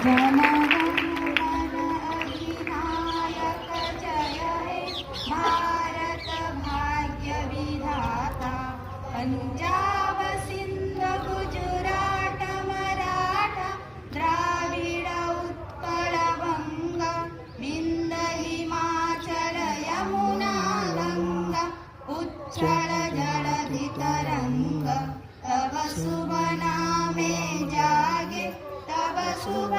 जनगणमन अधिनायक जय हे भारत भाग्य विधाता पंजाब सिंध गुजरात मराठा द्राविड उत्कल गंगा विंध्य हिमाचल यमुना गंगा उच्छल जलधि तरंग तव शुभ नामे जागे तव शुभ